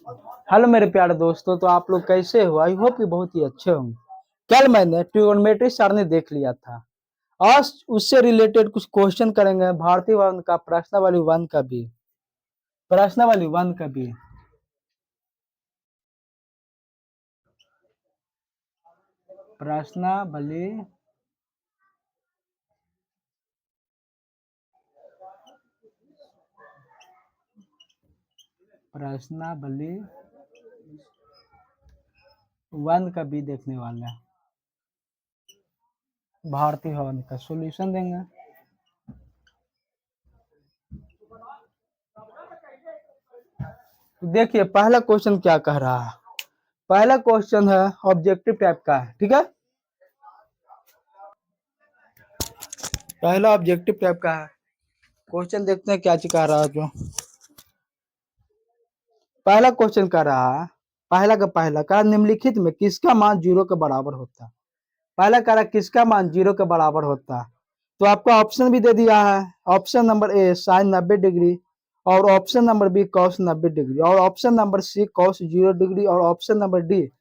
Hello मेरे प्यारे दोस्तों, तो आप लोग कैसे हो? आई होप कि बहुत ही अच्छे होंगे। कल मैंने ट्रिगोनोमेट्री सारणी देख लिया था। आज उससे रिलेटेड कुछ क्वेश्चन करेंगे, भारतीय वन का, प्रश्नावली वन का भी। प्रश्नावली वन का भी। प्रश्नावली प्रश्नावली वन का भी देखने वाले हैं। भारतीय वन का सॉल्यूशन देंगे। देखिए पहला क्वेश्चन क्या कह रहा है। पहला क्वेश्चन है ऑब्जेक्टिव टाइप का है, ठीक है। पहला ऑब्जेक्टिव टाइप का है। क्वेश्चन देखते हैं क्या कह रहा है। जो पहला क्वेश्चन कर रहा है, पहला का निम्नलिखित में किसका मान 0 के बराबर होता है। पहला कह रहा किसका मान 0 के बराबर होता है। तो आपको ऑप्शन भी दे दिया है। Option number A sine 90 degree, और option number B cos 90 degree, और option number C cos 0 degree, और option number D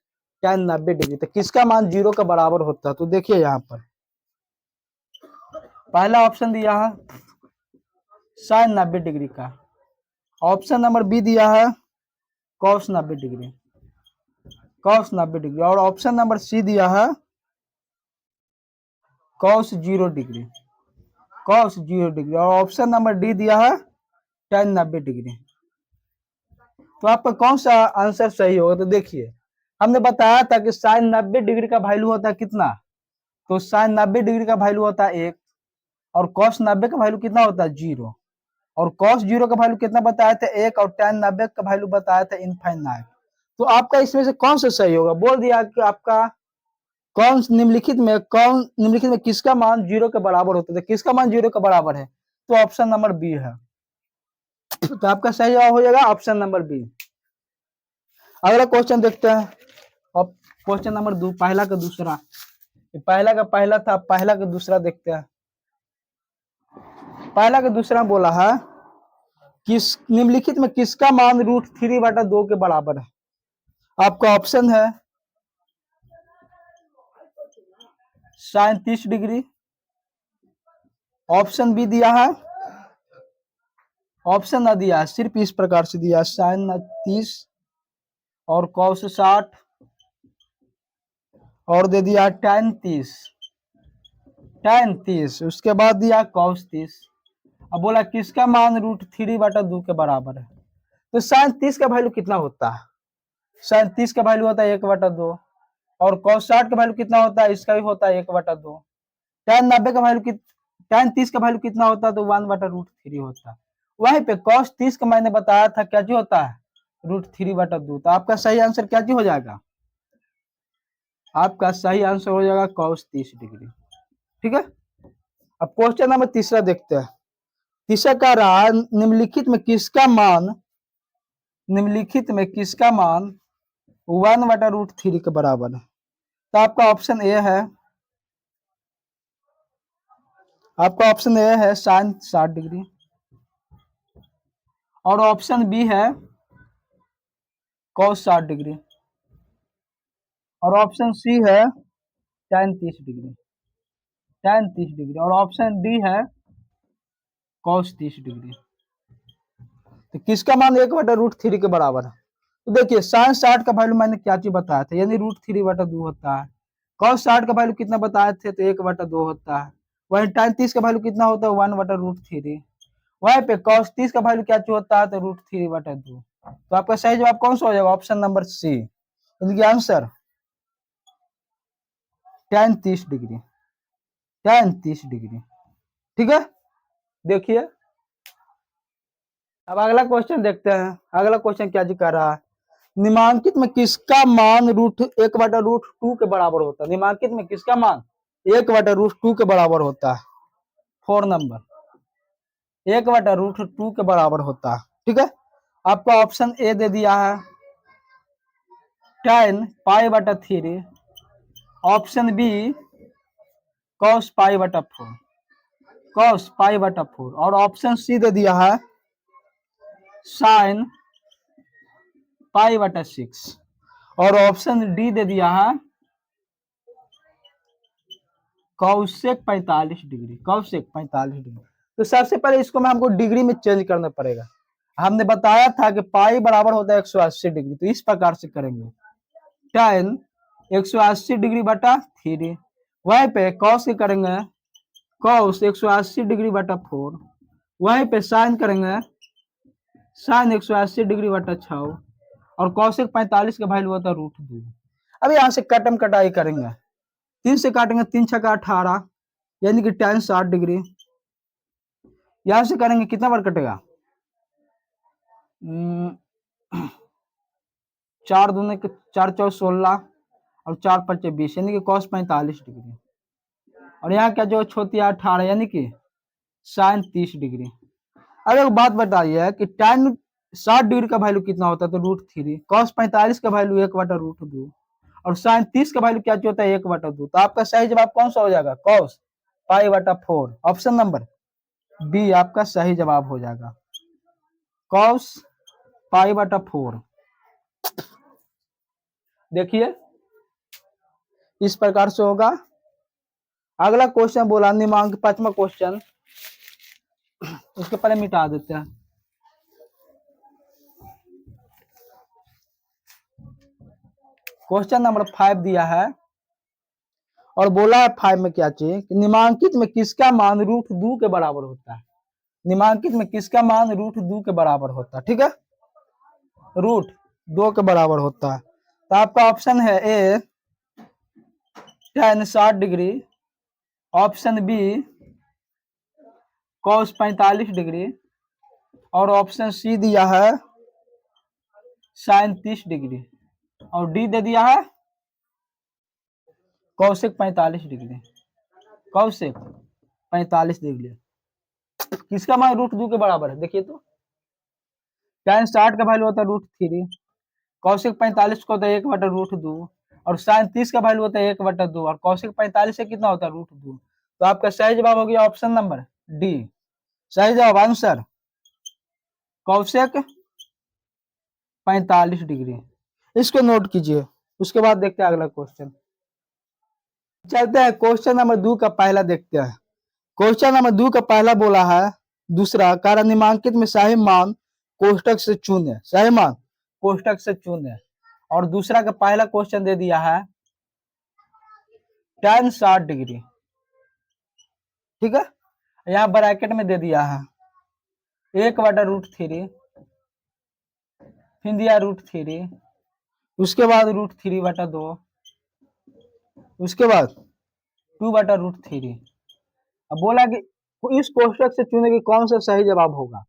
tan 90 degree. तो किसका मान 0 के बराबर होता है। तो देखिए यहाँ पर पहला ऑप्शन दिया है साइन 90 डिग्री का, ऑप्शन नंबर बी दिया है कॉस 90 डिग्री, और ऑप्शन नंबर सी दिया है कॉस 0 डिग्री, और ऑप्शन नंबर डी दिया है tan 90 डिग्री। तो आपका कौन सा आंसर सही होगा। तो देखिए हमने बताया था कि साइन 90 डिग्री का वैल्यू होता है कितना। तो साइन 90 डिग्री का वैल्यू होता है 1, और कॉस 90 का वैल्यू कितना होता है 0, और कॉस 0 का वैल्यू कितना बताया था 1, और tan 90 का वैल्यू बताया था इनफाइनाइट। तो आपका इसमें से कौन सा सही होगा। बोल दिया कि आपका निम्नलिखित में किसका मान 0 के बराबर होता है। किसका मान 0 के बराबर है। तो ऑप्शन नंबर बी है। तो आपका सही जवाब हो जाएगा ऑप्शन नंबर बी। अगला क्वेश्चन देखते हैं। अब क्वेश्चन नंबर 2, पहला का दूसरा। पहला का पहला था, पहला का दूसरा देखते हैं। पहला का दूसरा बोला है किस निम्नलिखित में किसका मान √3/2 के बराबर है। आपका ऑप्शन है साइन 30 डिग्री, ऑप्शन बी दिया है, ऑप्शन न दिया है, सिर्फ इस प्रकार से दिया साइन 30 और कॉस 60, और दे दिया tan 30, उसके बाद दिया कॉस 30। अब बोला किसका मान √3/2 के बराबर है। तो साइन 30 का वैल्यू कितना होता है। साइन 30 का वैल्यू होता है 1/2, और कॉस 60 का वैल्यू कितना होता है, इसका भी होता है 1/2। tan 30 का वैल्यू कितना होता है, तो 1/√3 होता है। वहीं पे cos 30 का मैंने बताया था क्या जी होता है √3/2। तो आपका सही आंसर क्या जी हो जाएगा। आपका सही आंसर हो जाएगा cos 30 डिग्री, ठीक है। अब क्वेश्चन नंबर तीसरा देखते हैं। तीसरा कह रहा है निम्नलिखित में किसका मान 1/√3 के बराबर है। तो आपका ऑप्शन ए है साइन 60 डिग्री, और ऑप्शन बी है cos 60 डिग्री, और ऑप्शन सी है tan 30 डिग्री, और ऑप्शन डी है cos 30 डिग्री। तो किसका मान 1/√3 के बराबर है। तो देखिए साइन 60 का वैल्यू मैंने क्या चीज बताया था, यानी √3/2 होता है। cos 60 का वैल्यू कितना बताए थे, तो 1/2 होता है। वही tan 30 का वैल्यू कितना होता है 1/√3। वहीं पे cos 30 का वैल्यू क्या चीज होता है, तो √3/2। तो आपका सही जवाब कौन सा हो जाएगा, ऑप्शन नंबर सी। इनकी आंसर tan 30 डिग्री, ठीक है। देखिए अब अगला क्वेश्चन देखते हैं। अगला क्वेश्चन क्या जी कर रहा है, निम्नलिखित में किसका मान 1/√2 के बराबर होता है। निम्नलिखित में किसका मान 1/√2 के बराबर होता है। 4 नंबर 1/√2 के बराबर होता है, ठीक है। आपका ऑप्शन ए दे दिया है tan π/3, ऑप्शन बी cos π/4, और ऑप्शन सी दे दिया है साइन पाई बटा 6। और ऑप्शन डी दे दिया है कौशिक 45 डिग्री, कौशिक 45 डिग्री। तो सबसे पहले इसको मैं हमको डिग्री में चेंज करना पड़ेगा। हमने बताया था कि पाई बराबर होता है 180 डिग्री, तो इस प्रकार से करेंगे tan 180 डिग्री बटा 3। वहीं पे कॉस की करेंगे कॉस 180 डिग्री बटा 4। वहीं पे साइन करेंगे साइन 180 डिग्री बटा 6। और कौशिक 45 का वैल्यू होता है √2। अब यहाँ से कटम कटाई करेंगे, 3 से काटेंगे, 3 छक्का 18, यानी कि tan 60 डिग्री। यहां से करेंगे कितना बार कटेगा, 4 दूने 4 चौ 16 और 4 5 20, यानी कि cos 45 डिग्री। और यहाँ क्या जो छोटी 18, यानी कि sin 30 डिग्री। अब एक बात बताइए कि tan 60 डिग्री का वैल्यू कितना होता है, तो √3। cos 45 का वैल्यू 1/√2 और sin 30 का वैल्यू क्या होता है 1/2। तो आपका सही जवाब कौन सा हो जाएगा, cos π/4। ऑप्शन नंबर बी आपका सही जवाब हो जाएगा, cos π/4। देखिए इस प्रकार से होगा। अगला क्वेश्चन बोला निमांक 5वां क्वेश्चन, उसके पहले मिटा देते हैं। क्वेश्चन नंबर 5 दिया है और बोला है 5 में क्या चाहिए कि निमांकित में किसका मान √2 के बराबर होता है। निमांकित में किसका मान √2 के बराबर होता है, ठीक है, √2 के बराबर होता है। तो आपका ऑप्शन है A tan 60 degree, option B cos 45 degree और ऑप्शन सी दिया है sin 30 डिग्री और डी दे दिया है कौशिक 45 डिग्री। कौशिक 45 डिग्री किसका मान √2 के बराबर है, देखिए तो tan 60 का वैल्यू होता है √3, कौशिक 45 को होता है 1/√2 और sin 30 का वैल्यू होता है 1/2 और कौशिक 45 से कितना होता है √2। तो आपका सही जवाब हो गया ऑप्शन नंबर डी। सही जवाब आंसर कौशिक 45 डिग्री। इसको नोट कीजिए। उसके बाद देखते हैं अगला क्वेश्चन। चलते हैं क्वेश्चन नंबर 2 का पहला देखते हैं। क्वेश्चन नंबर 2 का पहला बोला है दूसरा कारण निम्नांकित में सही मान कोष्टक से चुने, सही मान कोष्टक से चुने। और दूसरा का पहला क्वेश्चन दे दिया है tan 60 डिग्री, ठीक है, यहाँ ब्रैकेट में दे दिया है 1/√3, फिर दिया √3, उसके बाद √3/2, उसके बाद 2/√3। अब बोला कि इस कोष्टक से चुने कि कौन सा सही जवाब होगा।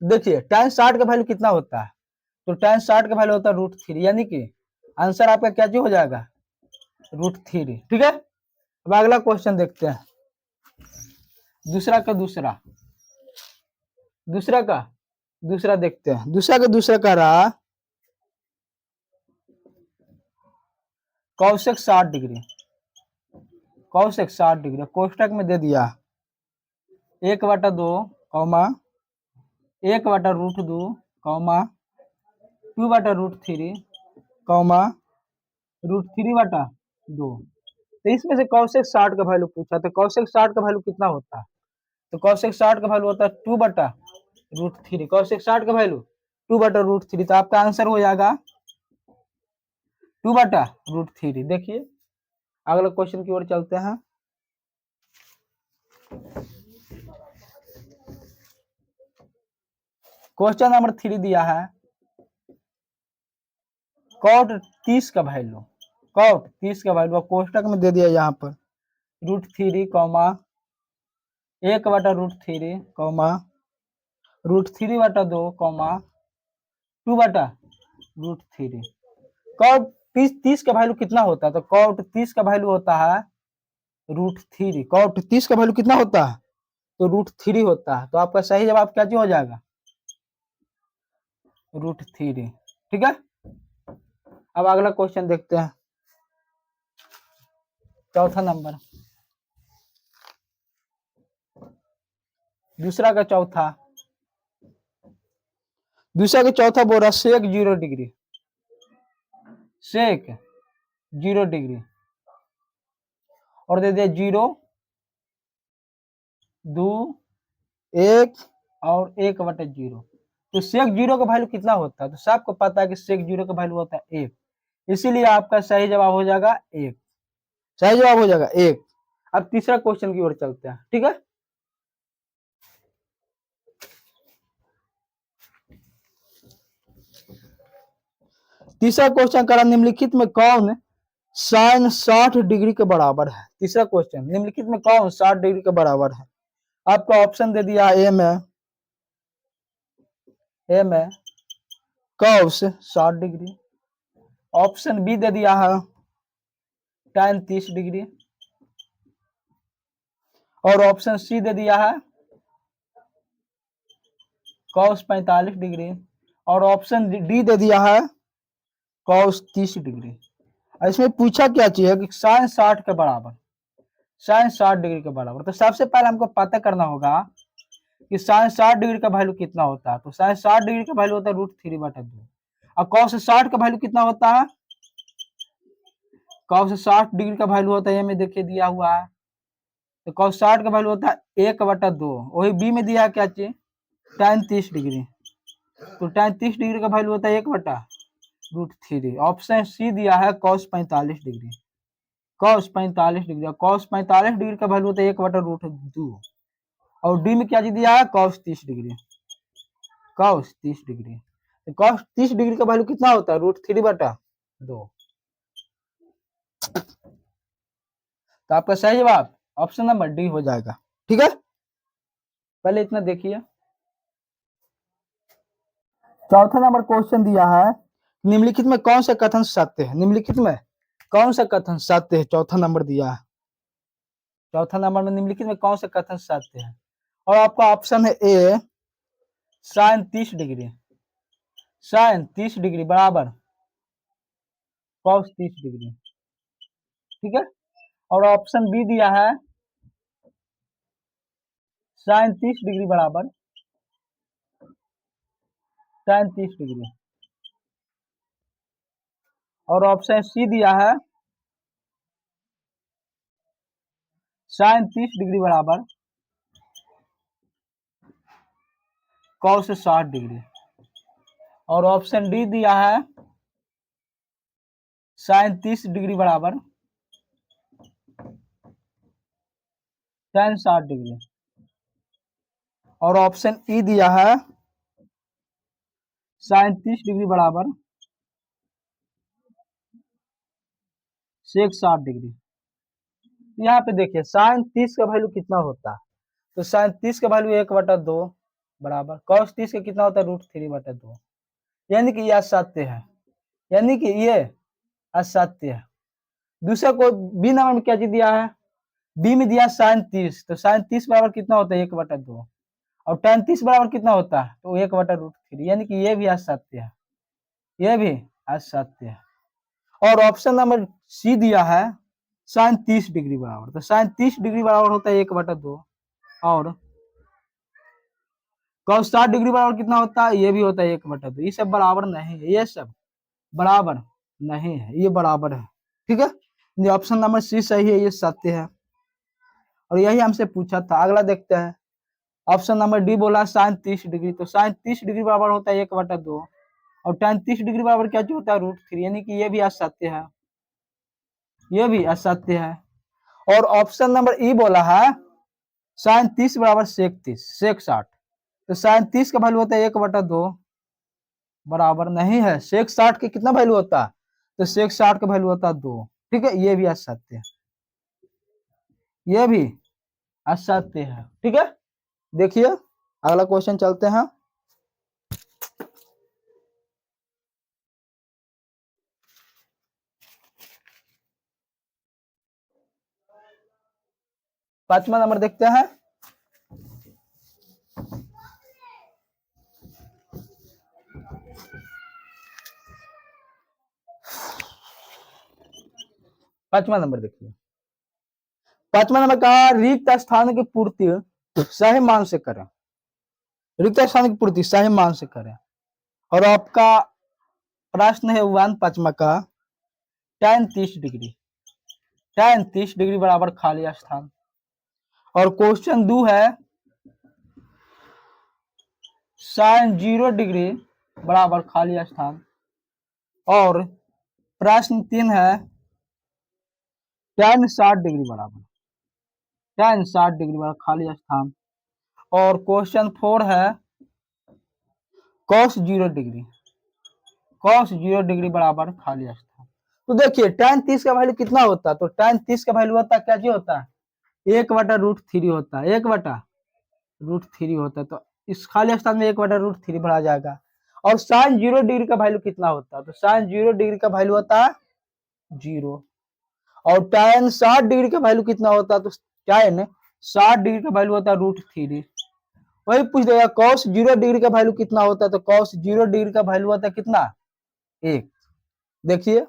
देखिए tan 60 का वैल्यू कितना होता है, तो tan 60 का वैल्यू होता है √3, यानी कि आंसर आपका क्या हो जाएगा √3, ठीक है। अब अगला क्वेश्चन देखते हैं। दूसरा का दूसरा देखते हैं। दूसरा का रहा कौशिक 60 डिग्री, कौशिक 60 डिग्री कोष्टक में दे दिया 1/2 कौमा 1/√2 कौमा 2/√3 कौमा √3/2। तो इसमें से कौशिक 60 का वैल्यू पूछा, तो कौशिक 60 का वैल्यू कितना होता है, तो कौशिक 60 का वैल्यू होता है 2/√3। कौशिक 60 का वैल्यू 2/√3, तो आपका आंसर हो जाएगा 2/√3। देखिए अगले क्वेश्चन की ओर चलते हैं। क्वेश्चन नंबर 3 दिया है cot 30 का वैल्यू, cot 30 का वैल्यू कोष्टक में दे दिया यहाँ पर √3 कौमा 1/√3 कौमा √3/2 कौमा 2/√3। cot 30 का वैल्यू कितना होता है, तो cot 30 का वैल्यू होता है √3। cot 30 का वैल्यू कितना होता है, तो √3 होता है। तो आपका सही जवाब क्या हो जाएगा √3, ठीक है। अब अगला क्वेश्चन देखते हैं, चौथा नंबर, दूसरा का चौथा। दूसरा के चौथा बोल रहा सेक 0 डिग्री, सेक 0 डिग्री और दे दिया 0 2 1 और 1/0। तो सेक 0 का वैल्यू कितना होता है? तो सबको पता है कि सेक 0 का वैल्यू होता है 1, इसीलिए आपका सही जवाब हो जाएगा 1। सही जवाब हो जाएगा 1। अब तीसरा क्वेश्चन की ओर चलते हैं, ठीक है। तीसरा क्वेश्चन करा, निम्नलिखित में कौन साइन 60 डिग्री के बराबर है? तीसरा क्वेश्चन, निम्नलिखित में कौन 60 डिग्री के बराबर है? आपका ऑप्शन दे दिया ए में कॉस 60 डिग्री, ऑप्शन बी दे दिया है tan 30 डिग्री और ऑप्शन सी दे दिया है कॉस 45 डिग्री और ऑप्शन डी दे दिया है कॉस 30 डिग्री। इसमें पूछा क्या चाहिए कि साइन 60 के बराबर, साइन 60 डिग्री के बराबर। तो सबसे पहले हमको पता करना होगा कि साइन 60 डिग्री का वैल्यू कितना होता है। तो साइन 60 डिग्री का वैल्यू होता है √3/2 और कॉस 60 का वैल्यू कितना होता है? कॉस 60 डिग्री का वैल्यू होता है, ये में देखिए दिया हुआ है, तो कॉस 60 का वैल्यू होता है 1/2। वही बी में दिया है क्या चीज, tan 30 डिग्री, तो tan 30 डिग्री का वैल्यू होता है 1/√3। ऑप्शन सी दिया है cos 45 degree, cos 45 degree, cos 45 degree का वैल्यू होता है 1/√2 और डी में क्या चीज दिया है कॉस 30 डिग्री, कॉस 30 डिग्री। तो कॉस 30 डिग्री का वैल्यू कितना होता है √3/2। तो आपका सही जवाब ऑप्शन नंबर डी हो जाएगा, ठीक है। पहले इतना देखिए। चौथा नंबर क्वेश्चन दिया है, निम्नलिखित में कौन सा कथन सत्य है? निम्नलिखित में कौन सा कथन सत्य है? चौथा नंबर दिया है, चौथा नंबर में निम्नलिखित में कौन सा कथन सत्य है? और आपका ऑप्शन है ए साइन 30 डिग्री, साइन 30 डिग्री बराबर कॉस 30 डिग्री, ठीक है। और ऑप्शन बी दिया है साइन 30 डिग्री बराबर tan 30 डिग्री और ऑप्शन सी दिया है साइन 30 डिग्री बराबर कॉस 60 डिग्री और ऑप्शन डी दिया है साइन 30 डिग्री बराबर tan 60 डिग्री और ऑप्शन ई दिया है साइन 30 डिग्री बराबर सेक 60 डिग्री। यहाँ पे देखिए साइन 30 का वैल्यू कितना होता है? तो साइन 30 का वैल्यू 1/2 बराबर कॉस 30 का कितना होता है √3/2, यानी कि यह असत्य है, यानी कि ये असत्य है। दूसरा को बी नंबर में क्या चीज दिया है? बी में दिया साइन 30, तो साइन 30 बराबर कितना होता है 1/2 और tan 30 बराबर कितना होता है? तो 1/√3, यानी कि ये भी असत्य है, ये भी असत्य है। और ऑप्शन नंबर सी दिया है साइन 30 डिग्री बराबर, तो साइन 30 डिग्री बराबर होता है 1/2 और cos 60 डिग्री बराबर कितना होता है? ये भी होता है 1/2। ये सब बराबर नहीं है, ये सब बराबर नहीं है, ये बराबर है, ठीक है। ये ऑप्शन नंबर सी सही है, ये सत्य है और यही हमसे पूछा था। अगला देखते हैं, ऑप्शन नंबर डी बोला साइन 30 डिग्री, तो साइन 30 डिग्री बराबर होता है 1/2 और tan 30 डिग्री बराबर क्या होता है √3, यानी कि ये भी असत्य है, ये भी असत्य है। और ऑप्शन नंबर ई बोला है साइन 30 बराबर सेक 30, सेक 60, तो साइन 30 का वैल्यू होता है 1/2 बराबर नहीं है सेक 60 के कितना वैल्यू होता है? तो सेक 60 का वैल्यू होता है 2, ठीक है। ये भी असत्य है, ये भी असत्य है, ठीक है। देखिए अगला क्वेश्चन चलते हैं। पांचवा नंबर देखते हैं। पांचवा नंबर देखिए, पांचवा नंबर कहा रिक्त स्थान की पूर्ति सही मान से करें, रिक्त स्थान की पूर्ति सही मान से करें। और आपका प्रश्न है 1 का tan 30 डिग्री, tan 30 डिग्री बराबर खाली स्थान। और क्वेश्चन 2 है sin 0 डिग्री बराबर खाली स्थान। और प्रश्न 3 है tan 60 डिग्री बराबर, tan 60 डिग्री बराबर खाली स्थान। और क्वेश्चन 4 है cos 0 डिग्री, cos 0 डिग्री बराबर खाली स्थान। तो देखिए tan 30 का वैल्यू कितना होता है, तो tan 30 का वैल्यू होता है क्या जी होता है 1/√3 होता है, 1/√3 होता है। तो इस खाली स्थान में 1/√3 भरा जाएगा। और sin 0 डिग्री का वैल्यू कितना होता है, तो sin 0 डिग्री का वैल्यू होता है 0। और tan 60 डिग्री का वैल्यू कितना होता है, तो tan 60 डिग्री का वैल्यू होता है √3। वही पूछ देगा cos 0 डिग्री का वैल्यू कितना होता है, तो cos 0 डिग्री का वैल्यू होता है कितना 1। देखिए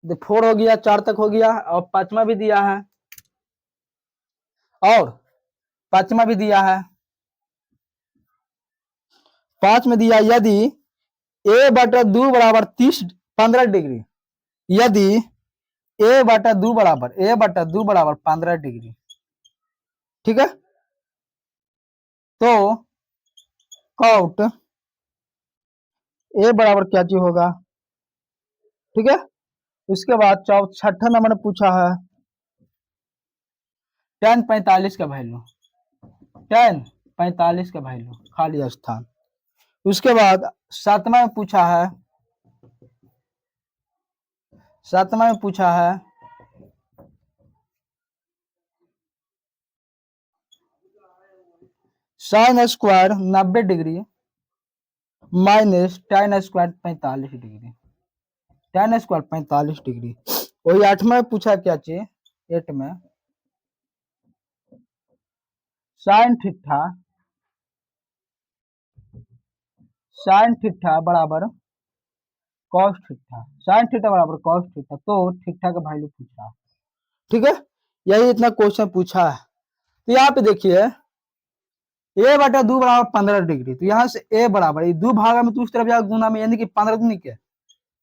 तो 4 हो गया, 4 तक हो गया। और 5वां भी दिया है, और 5वां भी दिया है। 5 में दिया यदि a/2 बराबर 15 डिग्री, यदि a/2 बराबर 15 डिग्री, ठीक है, तो काउट a बराबर क्या चीज होगा, ठीक है। उसके बाद 6ठा नंबर में पूछा है tan 45 का वैल्यू, tan 45 का वैल्यू खाली स्थान। उसके बाद 7वां में पूछा है, 7वां में पूछा है sin square 90 degree minus tan square 45 degree, tan square 45 degree. वही 8वां में पूछा क्या चाहिए 8 में sin थीटा बराबर cos थीटा, sin थीटा बराबर cos थीटा। तो थीटा का वैल्यू पूछा, ठीक है। यही इतना क्वेश्चन पूछा है। तो यहाँ पे देखिए a/2 बराबर 15 डिग्री, तो यहाँ से a बराबर 2 भागा में तो उस तरफ जाएगा गुना में, यानी कि 15 दूनी के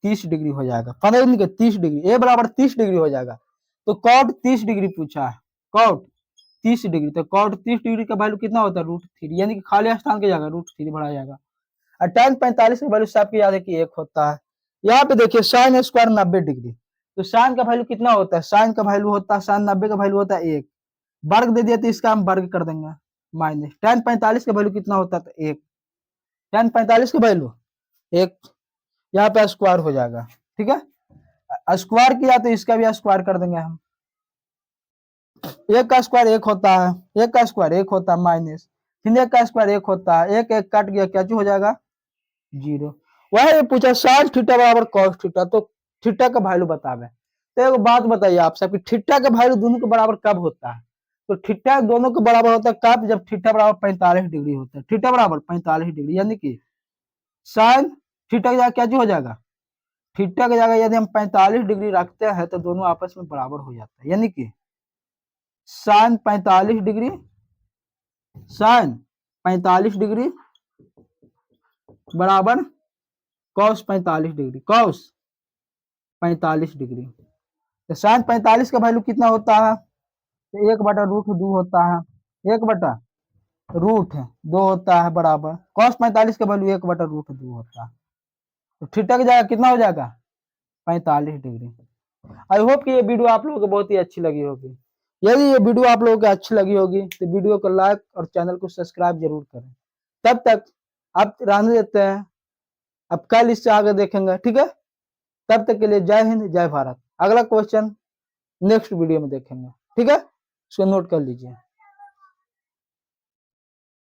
30 डिग्री हो जाएगा, 15 दूनी के 30 डिग्री, a बराबर 30 डिग्री हो जाएगा। तो cot 30 डिग्री पूछा है, cot 30 डिग्री। तो cot 30 डिग्री का वैल्यू कितना होता है √3, यानी कि खाली स्थान के जाएगा √3 भरा जाएगा। और tan 45 का वैल्यू सबको याद है कि 1 होता है। यहाँ पे देखिए sin स्क्वायर 90 डिग्री, तो sin का वैल्यू कितना होता है, sin का वैल्यू होता है sin 90 का वैल्यू होता है 1, वर्ग दे दिया तो इसका हम वर्ग कर देंगे माइनस। tan 45 का वैल्यू कितना होता है, तो 1, tan 45 का वैल्यू 1, यहाँ पे स्क्वायर हो जाएगा, ठीक है। स्क्वायर किया तो इसका भी स्क्वायर कर देंगे हम। 1 का स्क्वायर 1 होता है, 1 का स्क्वायर 1 होता है माइनस, फिर 1 का स्क्वायर 1 होता है, 1 1 कट गया, क्या हो जाएगा 0। वह पूछा sin थीटा बराबर cos थीटा, तो थीटा का वैल्यू बतावे। तो एक बात बताइए आप सबकी, थीटा का वैल्यू दोनों के बराबर कब होता है, तो थीटा दोनों के बराबर होता है कब, जब थीटा बराबर 45 डिग्री होता है, थीटा बराबर 45 डिग्री, यानी कि sin थीटा की जगह क्या हो जाएगा, थीटा की जगह यदि हम 45 डिग्री रखते हैं तो दोनों आपस में बराबर हो जाता है, यानी कि sin 45 डिग्री, sin 45 डिग्री बराबर cos 45 डिग्री, cos 45 डिग्री। तो sin 45 का वैल्यू कितना होता है, तो 1/√2 होता है, 1/√2 होता है बराबर cos 45 का वैल्यू 1/√2 होता है। तो थीटा की जगह कितना हो जाएगा 45 डिग्री। आई होप कि ये वीडियो आप लोगों को बहुत ही अच्छी लगी होगी। यदि ये वीडियो आप लोगों को अच्छी लगी होगी तो वीडियो को लाइक और चैनल को सब्सक्राइब जरूर करें। तब तक आप रहने देते हैं, अब कल इससे आगे देखेंगे, ठीक है। तब तक के लिए जय हिंद जय भारत। अगला क्वेश्चन नेक्स्ट वीडियो में देखेंगे, ठीक है, इसको नोट कर लीजिए।